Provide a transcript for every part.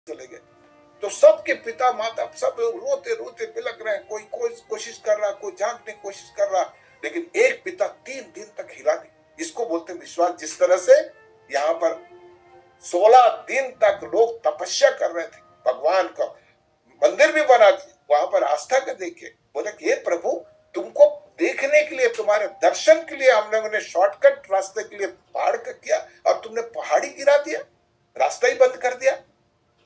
चले गए। तो सबके पिता माता सब रोते रोते बिलक रहे हैं, कोई कोशिश कर रहा, कोई झांकने की कोशिश कर रहा, लेकिन एक पिता 3 दिन तक हिला नहीं। इसको बोलते विश्वास। जिस तरह से यहाँ पर 16 दिन तक लोग तपस्या कर रहे थे, भगवान का मंदिर भी बना दिया, वहां पर आस्था का देखे, बोले कि हे प्रभु, तुमको देखने के लिए, तुम्हारे दर्शन के लिए हम लोगों ने शॉर्टकट रास्ते के लिए पहाड़ का किया, और तुमने पहाड़ी गिरा दिया, रास्ता ही बंद कर दिया।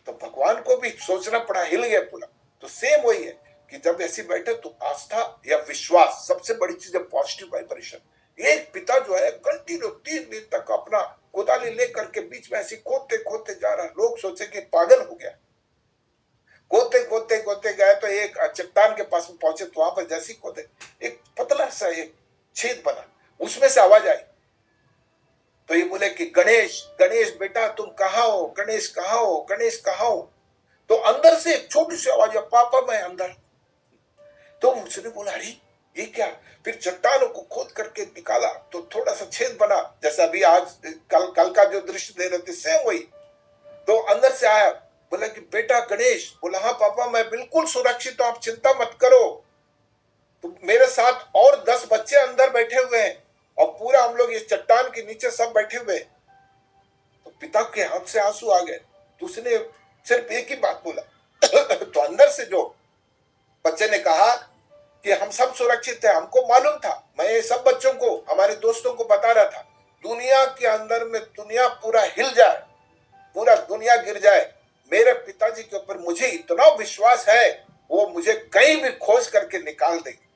तो भगवान को भी सोचना पड़ा, हिल गया पूरा। तो सेम वही है कि जब ऐसी बैठे तो आस्था या विश्वास सबसे बड़ी चीज है, पॉजिटिव वाइब्रेशन। एक पिता जो है कंटिन्यू 3 दिन तक अपना कोदाली लेकर के बीच में ऐसी खोदते खोदते जा रहा है, लोग सोचे कि पागल हो गया। खोदते खोदते खोदते गए तो एक चट्टान के पास में पहुंचे, तो वहां पर जैसी खोदे एक पतला सा एक छेद बना, उसमें से आवाज आई। तो ये बोले कि गणेश गणेश बेटा तुम कहाँ हो, गणेश कहाँ हो, गणेश कहाँ हो। तो अंदर से एक छोटी सी आवाज, पापा मैं अंदर। तो उसने बोला अरे ये क्या। फिर चट्टानों को खोद करके निकाला तो थोड़ा सा छेद बना, जैसा अभी आज कल का जो दृश्य दे रहे थे सेम वही। तो अंदर से आया, बोला कि बेटा गणेश। बोला हाँ पापा मैं बिल्कुल सुरक्षित हूं, आप चिंता मत करो। तो मेरे साथ और 10 बच्चे अंदर बैठे हुए हैं, और पूरा हम लोग इस चट्टान के नीचे सब बैठे हुए। तो पिता के हाथ से आंसू आ गए। तो उसने सिर्फ एक ही बात बोला तो अंदर से जो बच्चे ने कहा कि हम सब सुरक्षित थे, हमको मालूम था। मैं सब बच्चों को, हमारे दोस्तों को बता रहा था, दुनिया के अंदर में दुनिया पूरा हिल जाए, पूरा दुनिया गिर जाए, मेरे पिताजी के ऊपर मुझे इतना विश्वास है, वो मुझे कहीं भी खोज करके निकाल देंगे।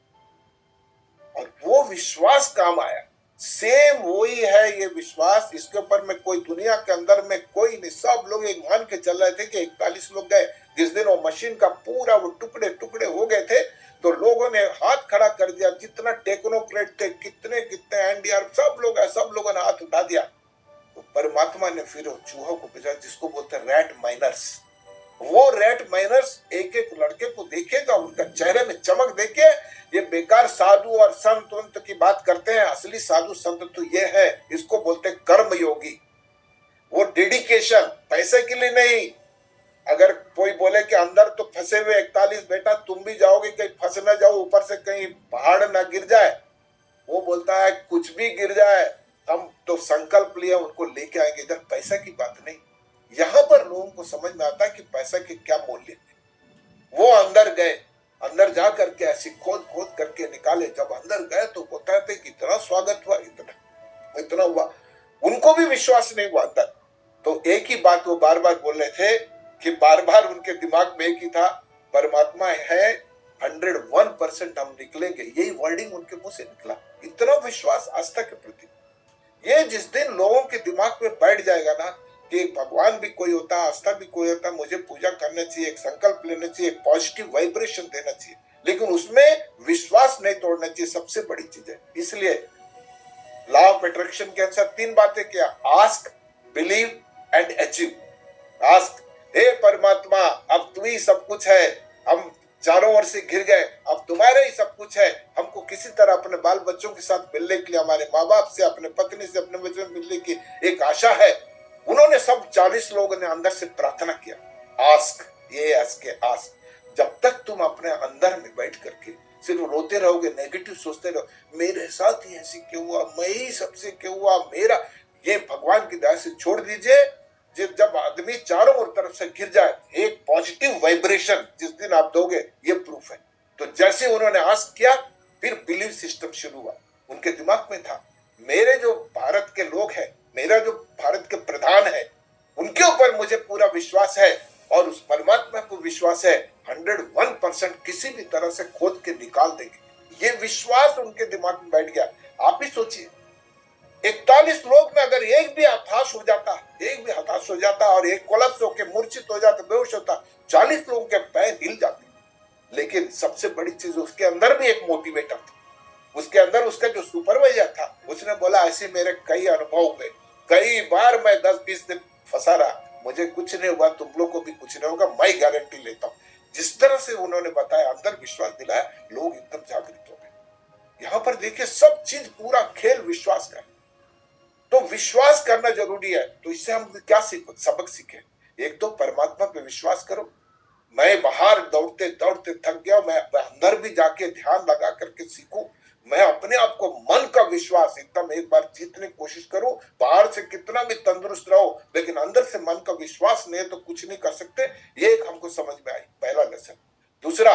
और वो विश्वास काम आया। सेम वही है ये विश्वास, इसके ऊपर में कोई दुनिया के अंदर में कोई नहीं। सब लोग एक मान के चल रहे थे कि 41 लोग गए। जिस दिन वो मशीन का पूरा वो टुकड़े टुकड़े हो गए थे, तो लोगों ने हाथ खड़ा कर दिया, जितना टेक्नोक्रेट थे, कितने कितने एनडीआर, सब लोगों ने हाथ उठा दिया। तो परमात्मा ने फिर चूहों को भेजा, जिसको बोलते हैं रैट माइनर्स। वो रैट माइनर्स एक एक लड़के को देखेगा, उनका चेहरे में चमक देखे, ये बेकार साधु और संत वंत की बात करते हैं, असली साधु संत तो ये है, इसको बोलते हैं कर्म योगी। वो डेडिकेशन, पैसे के लिए नहीं। अगर कोई बोले कि अंदर तो फंसे हुए 41 बेटा, तुम भी जाओगे, कहीं फंस ना जाओ, ऊपर से कहीं पहाड़ ना गिर जाए। वो बोलता है कुछ भी गिर जाए, हम तो संकल्प लिए उनको लेके आएंगे। इधर पैसा की बात नहीं। यहाँ पर लोगों को समझ में आता है कि पैसा के क्या मूल्य है। वो अंदर गए, अंदर जा करके ऐसी खोद खोद करके निकाले। जब अंदर गए तो बताते कि इतना स्वागत हुआ, इतना हुआ, उनको भी विश्वास नहीं हुआ अंदर। तो एक ही बात वो बार बार बोल रहे थे कि बार बार उनके दिमाग में एक ही था, परमात्मा है, 101% हम निकलेंगे। यही वर्डिंग उनके मुंह से निकला। इतना विश्वास आस्था के प्रति। ये जिस दिन लोगों के दिमाग में बैठ जाएगा ना कि भगवान भी कोई होता है, आस्था भी कोई होता है, मुझे पूजा करना चाहिए, एक संकल्प लेना चाहिए, एक पॉजिटिव वाइब्रेशन देना चाहिए, लेकिन उसमें विश्वास नहीं तोड़ना चाहिए, सबसे बड़ी चीज है। इसलिए लॉ ऑफ अट्रैक्शन के अनुसार 3 बातें क्या, ask, believe and achieve. Ask, हे परमात्मा अब तू ही सब कुछ है, हम चारों ओर से घिर गए, अब तुम्हारा ही सब कुछ है। हमको किसी तरह अपने बाल बच्चों के साथ मिलने के लिए, हमारे माँ बाप से, अपने पत्नी से, अपने बच्चों से मिलने की एक आशा है। उन्होंने सब 40 लोगों ने अंदर से प्रार्थना किया, आस्क, ये आस्क। जब तक तुम अपने अंदर में बैठ करके सिर्फ रोते रहोगे, नेगेटिव सोचते रहो, मेरे साथ ही ऐसी क्यों हुआ, मैं ही सबसे क्यों हुआ, मेरा, ये भगवान की दया से छोड़ दीजिए। जब आदमी चारों ओर तरफ से घिर जाए, एक पॉजिटिव वाइब्रेशन जिस दिन आप दोगे, ये प्रूफ है। तो जैसे उन्होंने आस्क किया, फिर बिलीव सिस्टम शुरू हुआ। उनके दिमाग में था, मेरे जो भारत के लोग हैं, मेरा जो भारत के प्रधान है, उनके ऊपर मुझे पूरा विश्वास है, और उस परमात्मा को विश्वास है, 101% किसी भी तरह से खोद के निकाल देंगे। ये विश्वास उनके दिमाग में बैठ गया। आप ही सोचिए, 41 लोग में अगर एक भी हताश हो जाता और एक कोलैप्स होकर मूर्छित हो जाता, बेहोश होता, 40 लोगों के पैर हिल जाते। लेकिन सबसे बड़ी चीज, उसके अंदर भी एक मोटिवेटर था। उसके अंदर उसका जो सुपरवाइजर था, उसने बोला ऐसे मेरे कई अनुभव हुए, कई बार मैं 10-20 दिन फंसा रहा, मुझे कुछ नहीं हुआ, तुम लोग को भी कुछ नहीं होगा, मैं गारंटी लेता हूँ। जिस तरह से उन्होंने बताया, अंदर विश्वास दिलाया, लोग एकदम जागृत हो गए। यहाँ पर देखिए, सब चीज पूरा खेल विश्वास का है। तो विश्वास करना जरूरी है। तो इससे हम क्या सबक सीखे? एक तो परमात्मा पे में विश्वास करो। मैं बाहर दौड़ते दौड़ते थक गया, मैं अंदर भी जाके ध्यान लगा करके सीखूं। मैं अपने आप को मन का विश्वास एकदम एक बार जीतने की कोशिश करूं। बाहर से कितना भी तंदुरुस्त रहो, लेकिन अंदर से मन का विश्वास नहीं है तो कुछ नहीं कर सकते। ये एक हमको समझ में आई, पहला लेसन। दूसरा,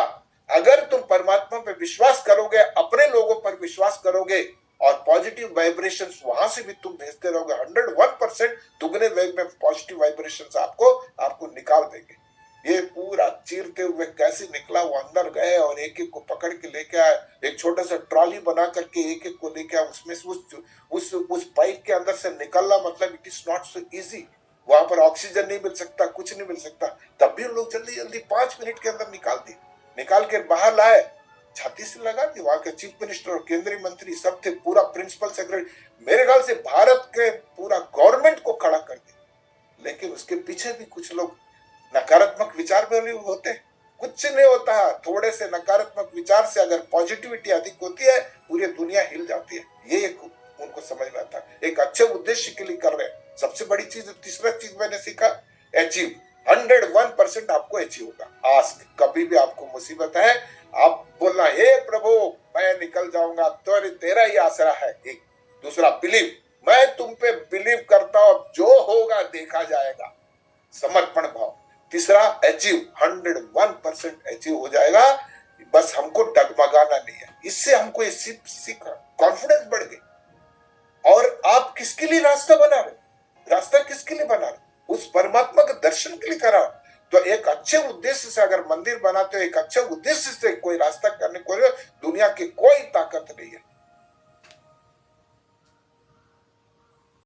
अगर तुम परमात्मा पे विश्वास करोगे, अपने लोगों पर विश्वास करोगे और पॉजिटिव वाइब्रेशंस वहां से भी तुम भेजते रहोगे, 101% दुगने वेग में पॉजिटिव वाइब्रेशंस आपको निकाल देंगे। ये पूरा चीरते हुए कैसे निकला, वो अंदर गए और एक एक को पकड़ के लेके आए, एक छोटा सा ट्रॉली बना करके एक एक को लेके आए। उसमें से उस पाइप के अंदर से निकलना मतलब it is not so easy. वहां पर ऑक्सीजन नहीं मिल सकता, कुछ नहीं मिल सकता, तब भी उन लोग जल्दी जल्दी 5 मिनट के अंदर निकाल दिए, निकाल के बाहर लाए, छाती से लगा दी। वहां के चीफ मिनिस्टर और केंद्रीय मंत्री सब थे, पूरा प्रिंसिपल सेक्रेटरी, मेरे ख्याल से भारत के पूरा गवर्नमेंट को खड़ा कर दिया। लेकिन उसके पीछे भी कुछ लोग नकारात्मक विचार में होते हैं। कुछ नहीं होता, थोड़े से नकारात्मक विचार से अगर पॉजिटिविटी अधिक होती है, पूरी दुनिया हिल जाती है। ये एक उनको समझ में आता है, एक अच्छे उद्देश्य के लिए कर रहे हैं। सबसे बड़ी चीज, तीसरा चीज मैंने सीखा, अचीव। 101% आपको अचीव होगा। आस्क, कभी भी आपको मुसीबत है, आप बोलना, हे प्रभु मैं निकल जाऊंगा, तो तेरा ही आसरा है। एक दूसरा, बिलीव, मैं तुम पे बिलीव करता हूं, जो होगा देखा जाएगा, समर्पण भाव। तीसरा, अचीव, 101% अचीव हो जाएगा, बस हमको डगमगाना नहीं है। इससे हमको ये सीख कॉन्फिडेंस बढ़ गई। और आप किसके लिए रास्ता बना रहे, रास्ता किसके लिए बना रहे, उस परमात्मा के दर्शन के लिए करा। तो एक अच्छे उद्देश्य से अगर मंदिर बनाते हो, एक अच्छे उद्देश्य से कोई रास्ता करने को, दुनिया की कोई ताकत नहीं है,